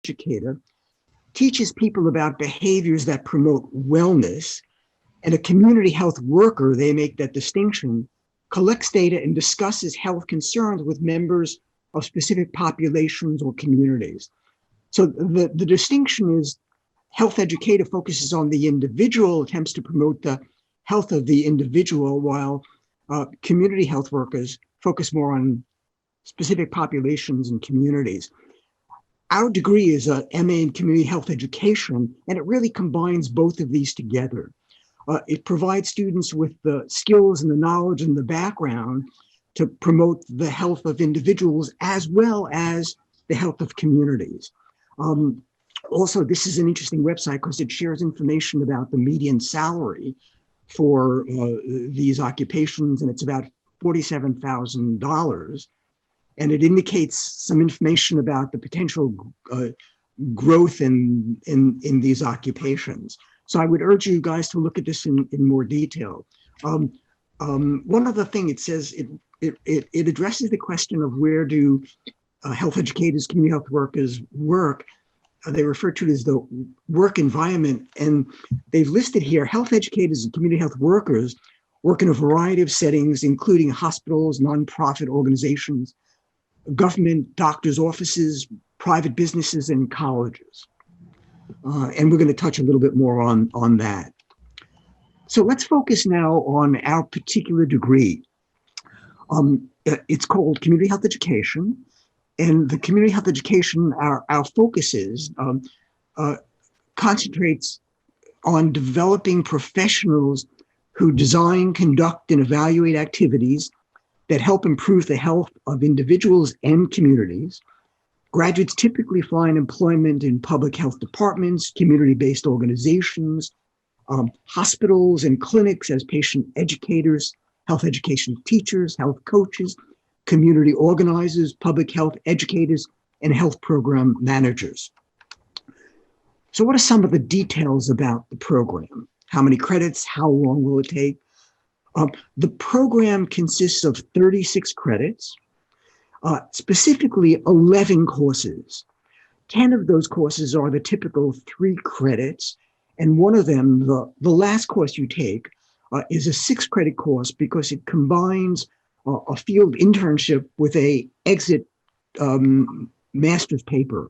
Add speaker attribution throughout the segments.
Speaker 1: educator teaches people about behaviors that promote wellness, and a community health worker, they make that distinction, collects data and discusses health concerns with members of specific populations or communities. So the distinction is health educator focuses on the individual, attempts to promote the health of the individual, while community health workers focus more on specific populations and communities. Our degree is a MA in Community Health Education, and it really combines both of these together. It provides students with the skills and the knowledge and the background to promote the health of individuals as well as the health of communities. Also, this is an interesting website because it shares information about the median salary for these occupations, and it's about $47,000. And it indicates some information about the potential growth in these occupations. So I would urge you guys to look at this in more detail. One other thing, it says it addresses the question of where do health educators, community health workers work. They refer to it as the work environment, and they've listed here health educators and community health workers work in a variety of settings, including hospitals, nonprofit organizations, government, doctors' offices, private businesses, and colleges. And we're going to touch a little bit more on that. So let's focus now on our particular degree. It's called Community Health Education. And the community health education, our focus is, concentrates on developing professionals who design, conduct, and evaluate activities that help improve the health of individuals and communities. Graduates typically find employment in public health departments, community-based organizations, hospitals and clinics as patient educators, health education teachers, health coaches, community organizers, public health educators, and health program managers. So what are some of the details about the program? How many credits? How long will it take? The program consists of 36 credits, specifically 11 courses. 10 of those courses are the typical 3 credits, and one of them, the last course you take, is a 6-credit course because it combines a field internship with a exit master's paper.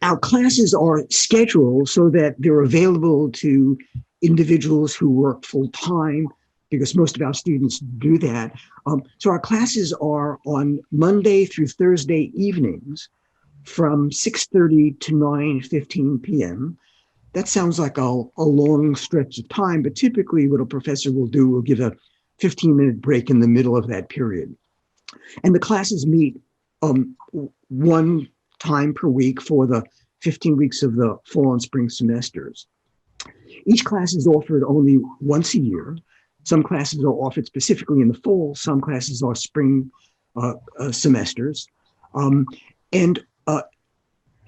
Speaker 1: Our classes are scheduled so that they're available to individuals who work full-time, because most of our students do that. So our classes are on Monday through Thursday evenings from 6:30 to 9:15 p.m. That sounds like a long stretch of time, but typically what a professor will do will give a 15-minute break in the middle of that period. And the classes meet one time per week for the 15 weeks of the fall and spring semesters. Each class is offered only once a year. Some classes are offered specifically in the fall. Some classes are spring semesters. And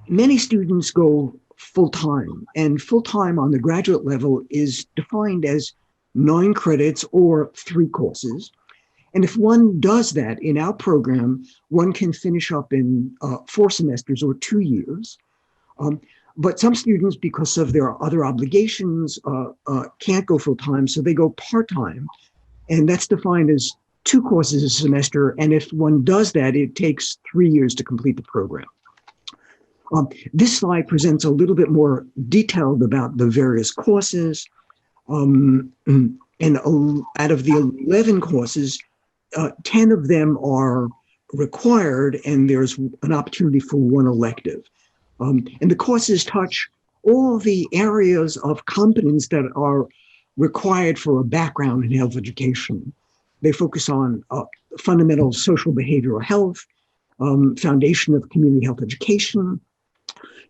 Speaker 1: many students go full-time, and full-time on the graduate level is defined as 9 credits or 3 courses. And if one does that in our program, one can finish up in 4 semesters or 2 years. But some students, because of their other obligations, can't go full-time, so they go part-time. And that's defined as 2 courses a semester. And if one does that, it takes 3 years to complete the program. This slide presents a little bit more detailed about the various courses. And out of the 11 courses, 10 of them are required, and there's an opportunity for 1 elective. And the courses touch all the areas of competence that are required for a background in health education. They focus on fundamental social behavioral health, foundation of community health education.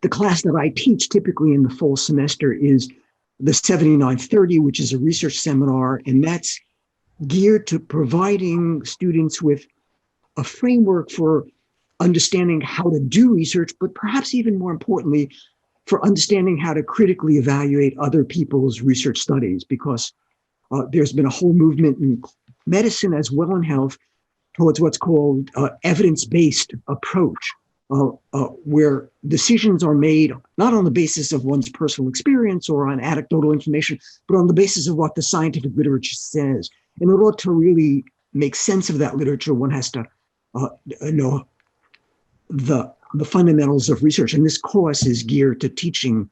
Speaker 1: The class that I teach typically in the fall semester is the 7930, which is a research seminar, and that's geared to providing students with a framework for understanding how to do research, but perhaps even more importantly, for understanding how to critically evaluate other people's research studies, because there's been a whole movement in medicine as well in health towards what's called evidence-based approach where decisions are made not on the basis of one's personal experience or on anecdotal information, but on the basis of what the scientific literature says. In order to really make sense of that literature, one has to know the fundamentals of research. And this course is geared to teaching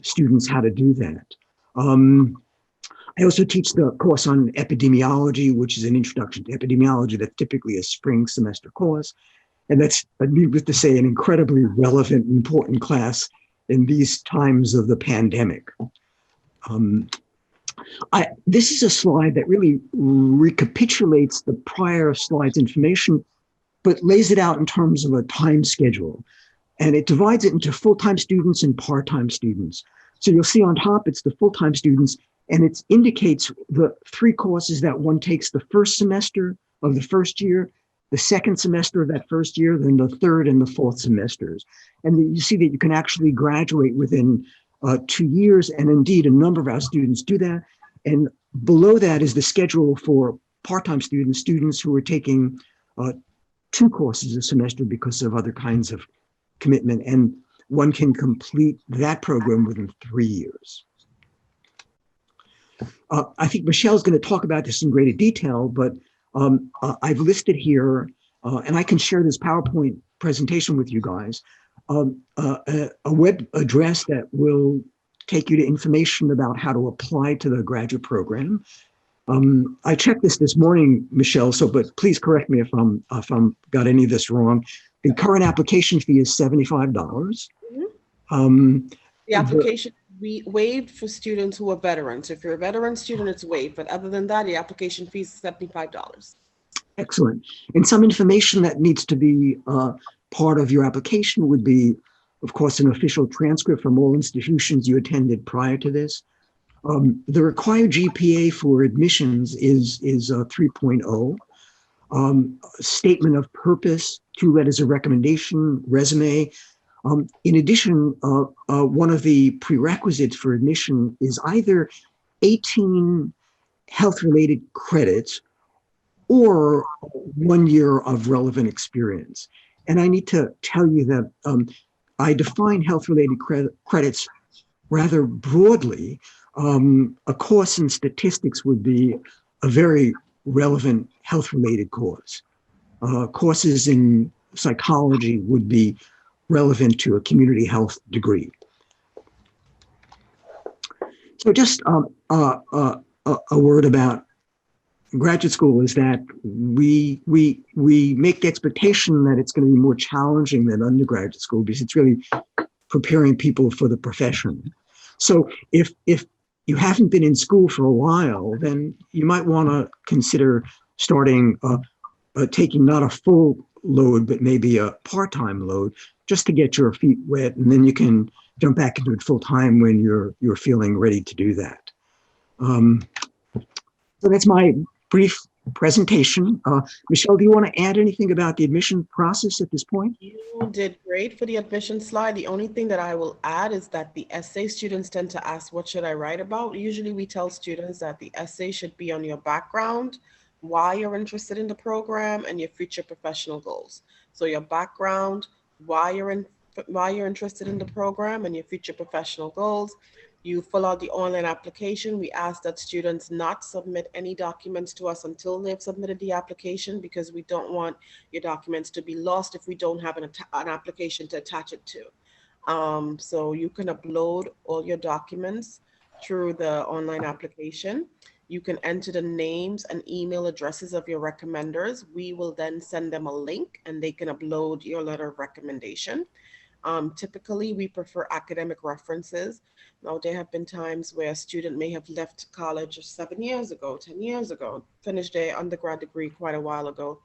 Speaker 1: students how to do that. I also teach the course on epidemiology, which is an introduction to epidemiology. That's typically a spring semester course. And that's, needless to say, an incredibly relevant and important class in these times of the pandemic. This is a slide that really recapitulates the prior slide's information, but lays it out in terms of a time schedule. And it divides it into full-time students and part-time students. So you'll see on top, it's the full-time students, and it indicates the 3 courses that one takes the first semester of the first year, the second semester of that first year, then the third and the fourth semesters. And you see that you can actually graduate within 2 years, and indeed a number of our students do that. And below that is the schedule for part-time students, students who are taking 2 courses a semester because of other kinds of commitment, and one can complete that program within 3 years. I think Michelle's going to talk about this in greater detail, but I've listed here, and I can share this PowerPoint presentation with you guys, a web address that will take you to information about how to apply to the graduate program. I checked this morning, Michelle, but please correct me if I'm got any of this wrong. The current application fee is $75.
Speaker 2: The application we waived for students who are veterans. If you're a veteran student, it's waived. But other than that, the application fee is $75.
Speaker 1: Excellent. And some information that needs to be part of your application would be, of course, an official transcript from all institutions you attended prior to this. The required GPA for admissions is 3.0. Statement of purpose, 2 letters of recommendation, resume. In addition, one of the prerequisites for admission is either 18 health-related credits or 1 year of relevant experience. And I need to tell you that I define health-related credits rather broadly. A course in statistics would be a very relevant health-related course. Courses in psychology would be relevant to a community health degree. So just a word about graduate school is that we make the expectation that it's going to be more challenging than undergraduate school because it's really preparing people for the profession. So if you haven't been in school for a while, then you might want to consider starting taking not a full load, but maybe a part-time load just to get your feet wet, and then you can jump back into it full-time when you're feeling ready to do that. So that's my brief presentation. Michelle, do you want to add anything about the admission process at this point?
Speaker 2: You did great for the admission slide. The only thing that I will add is that the essay students tend to ask, what should I write about? Usually we tell students that the essay should be on your background, why you're interested in the program, and your future professional goals. So your background, why you're interested in the program, and your future professional goals. You fill out the online application. We ask that students not submit any documents to us until they've submitted the application, because we don't want your documents to be lost if we don't have an application to attach it to. So you can upload all your documents through the online application. You can enter the names and email addresses of your recommenders. We will then send them a link and they can upload your letter of recommendation. Typically, we prefer academic references. Now, there have been times where a student may have left college 7 years ago, 10 years ago, finished their undergrad degree quite a while ago,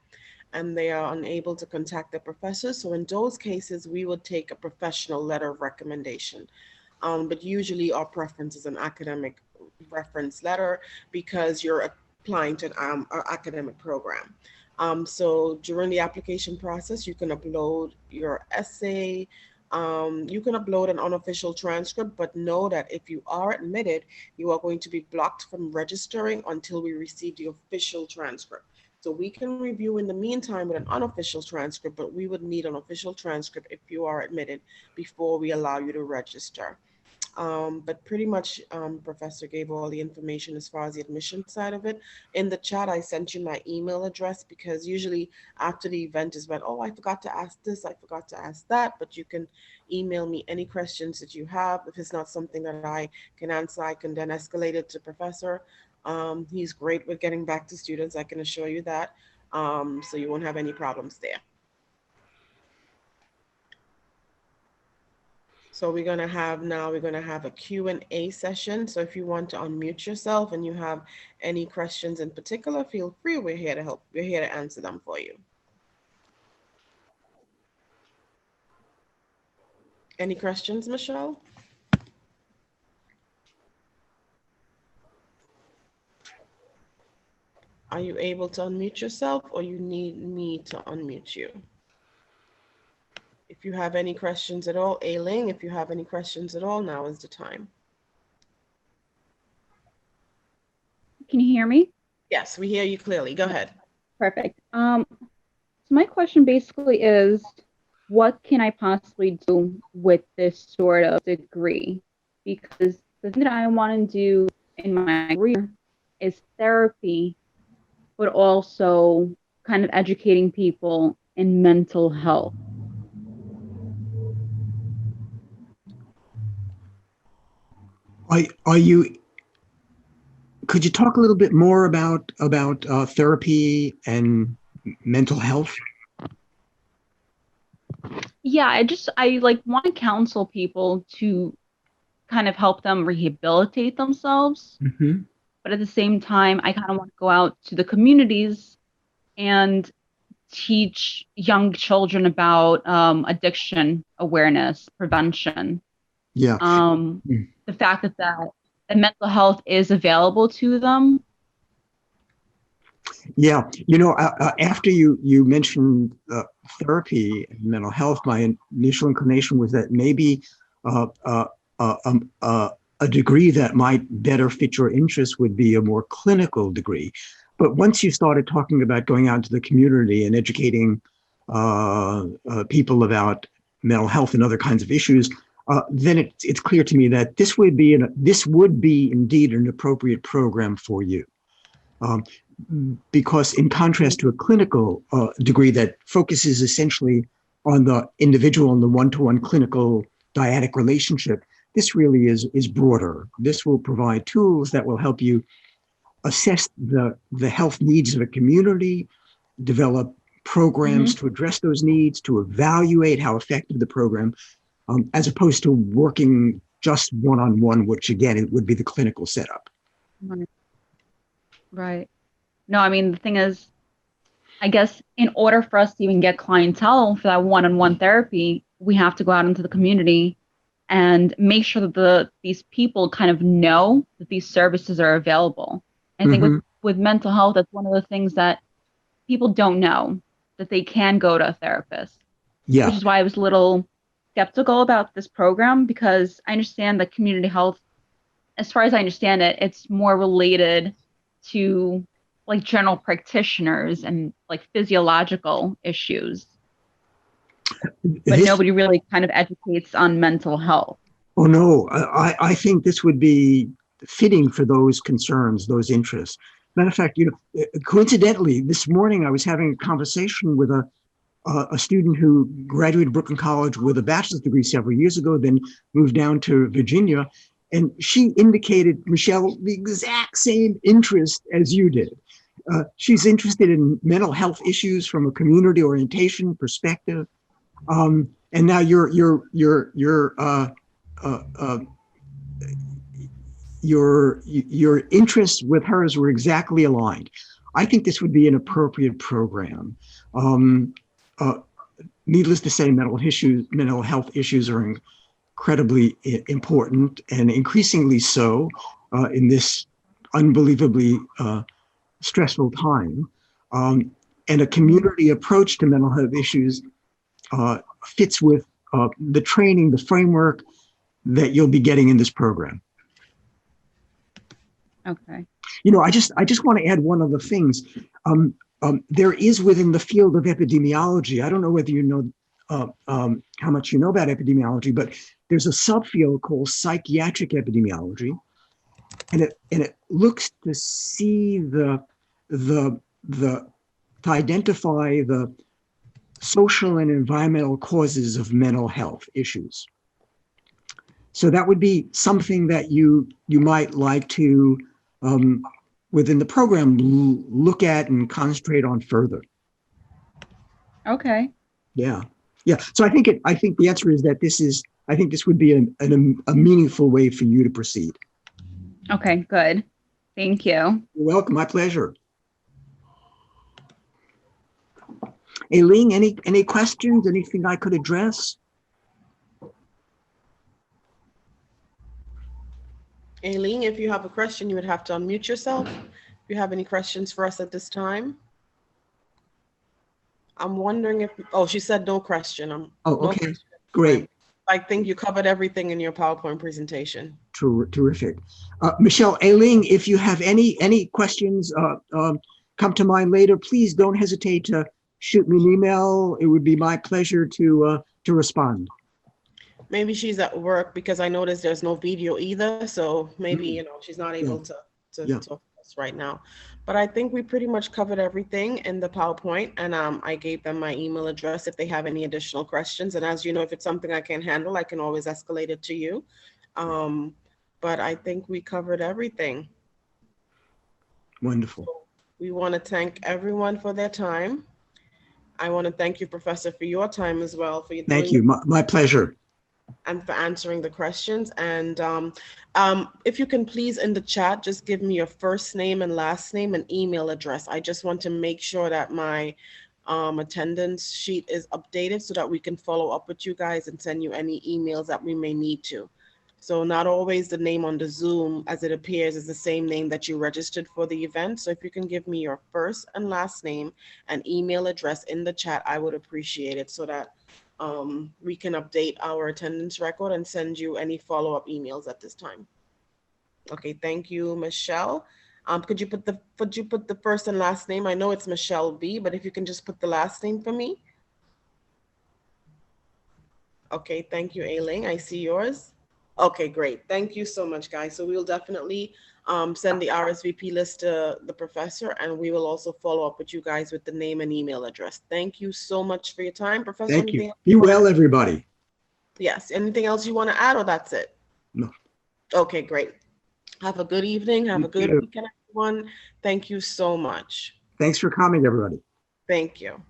Speaker 2: and they are unable to contact their professors. So in those cases, we would take a professional letter of recommendation. But usually our preference is an academic reference letter because you're applying to an academic program. So during the application process, you can upload your essay, you can upload an unofficial transcript, but know that if you are admitted, you are going to be blocked from registering until we receive the official transcript. So we can review in the meantime with an unofficial transcript, but we would need an official transcript if you are admitted before we allow you to register. But pretty much, Professor gave all the information as far as the admission side of it. In the chat, I sent you my email address because usually after the event is when, oh, I forgot to ask this, I forgot to ask that. But you can email me any questions that you have. If it's not something that I can answer, I can then escalate it to Professor. He's great with getting back to students, I can assure you that. So you won't have any problems there. So we're gonna have a Q&A session. So if you want to unmute yourself and you have any questions in particular, feel free. We're here to help. We're here to answer them for you. Any questions, Michelle? Are you able to unmute yourself or you need me to unmute you? If you have any questions at all, Ailing, if you have any questions at all, now is the time.
Speaker 3: Can you hear me?
Speaker 2: Yes, we hear you clearly. Go ahead.
Speaker 3: Perfect. So my question basically is, what can I possibly do with this sort of degree? Because the thing that I want to do in my career is therapy, but also kind of educating people in mental health.
Speaker 1: Are you? Could you talk a little bit more about therapy and mental health?
Speaker 3: Yeah, I like want to counsel people to kind of help them rehabilitate themselves.
Speaker 1: Mm-hmm.
Speaker 3: But at the same time, I kind of want to go out to the communities and teach young children about addiction awareness, prevention.
Speaker 1: Yeah.
Speaker 3: The fact that mental health is available to them.
Speaker 1: Yeah. After you mentioned therapy and mental health, my initial inclination was that maybe uh, uh, uh, um, uh, a degree that might better fit your interests would be a more clinical degree. But once you started talking about going out into the community and educating people about mental health and other kinds of issues, then it's clear to me that this would be indeed an appropriate program for you. Because in contrast to a clinical degree that focuses essentially on the individual and the one-to-one clinical dyadic relationship, this really is broader. This will provide tools that will help you assess the health needs of a community, develop programs to address those needs, to evaluate how effective the program, as opposed to working just one-on-one, which again, it would be the clinical setup.
Speaker 3: Right. No, I mean, the thing is, I guess in order for us to even get clientele for that one-on-one therapy, we have to go out into the community and make sure that these people kind of know that these services are available. I think with mental health, that's one of the things that people don't know, that they can go to a therapist.
Speaker 1: Yeah.
Speaker 3: Which is why I was a little skeptical about this program, because I understand that community health, as far as I understand it, it's more related to like general practitioners and like physiological issues. But nobody really kind of educates on mental health.
Speaker 1: Oh, no, I think this would be fitting for those concerns, those interests. Matter of fact, coincidentally, this morning I was having a conversation with a student who graduated Brooklyn College with a bachelor's degree several years ago, then moved down to Virginia. And she indicated, Michelle, the exact same interest as you did. She's interested in mental health issues from a community orientation perspective. And now your interests with hers were exactly aligned. I think this would be an appropriate program. Needless to say, mental health issues are incredibly important, and increasingly so in this unbelievably stressful time. And a community approach to mental health issues fits with the training, the framework that you'll be getting in this program.
Speaker 3: Okay.
Speaker 1: I just want to add one of the things. there is within the field of epidemiology, I don't know whether you know how much you know about epidemiology, but there's a subfield called psychiatric epidemiology, and it looks to see the to identify the social and environmental causes of mental health issues. So that would be something that you might like to within the program look at and concentrate on further.
Speaker 3: Okay.
Speaker 1: Yeah. So I think the answer is that I think this would be a meaningful way for you to proceed.
Speaker 3: Okay, good. Thank you.
Speaker 1: You're welcome. My pleasure. Aileen, any questions? Anything I could address?
Speaker 2: Aileen, if you have a question, you would have to unmute yourself. If you have any questions for us at this time. I'm wondering if, oh, she said no question.
Speaker 1: Oh,
Speaker 2: no
Speaker 1: okay.
Speaker 2: question.
Speaker 1: Great.
Speaker 2: I think you covered everything in your PowerPoint presentation.
Speaker 1: Terrific. Michelle, Aileen, if you have any questions come to mind later, please don't hesitate to shoot me an email. It would be my pleasure to respond.
Speaker 2: Maybe she's at work because I noticed there's no video either. So maybe, she's not able to talk to us right now. But I think we pretty much covered everything in the PowerPoint, and I gave them my email address if they have any additional questions. And as you know, if it's something I can handle, I can always escalate it to you. But I think we covered everything.
Speaker 1: Wonderful.
Speaker 2: So we want to thank everyone for their time. I want to thank you, Professor, for your time as well.
Speaker 1: Thank you. My pleasure.
Speaker 2: And for answering the questions. And if you can please in the chat, just give me your first name and last name and email address. I just want to make sure that my attendance sheet is updated so that we can follow up with you guys and send you any emails that we may need to. So not always the name on the Zoom as it appears is the same name that you registered for the event. So if you can give me your first and last name and email address in the chat, I would appreciate it so that we can update our attendance record and send you any follow-up emails at this time. Okay, thank you, Michelle. Could you put the first and last name? I know it's Michelle B, but if you can just put the last name for me. Okay, thank you, Aileen. I see yours. Okay, great. Thank you so much, guys. So we'll definitely send the RSVP list to the professor, and we will also follow up with you guys with the name and email address. Thank you so much for your time, Professor.
Speaker 1: Thank you. Be well, everybody.
Speaker 2: Yes. Anything else you want to add, or that's it?
Speaker 1: No.
Speaker 2: Okay, great. Have a good evening. Have a good weekend, everyone. Thank you so much.
Speaker 1: Thanks for coming, everybody.
Speaker 2: Thank you.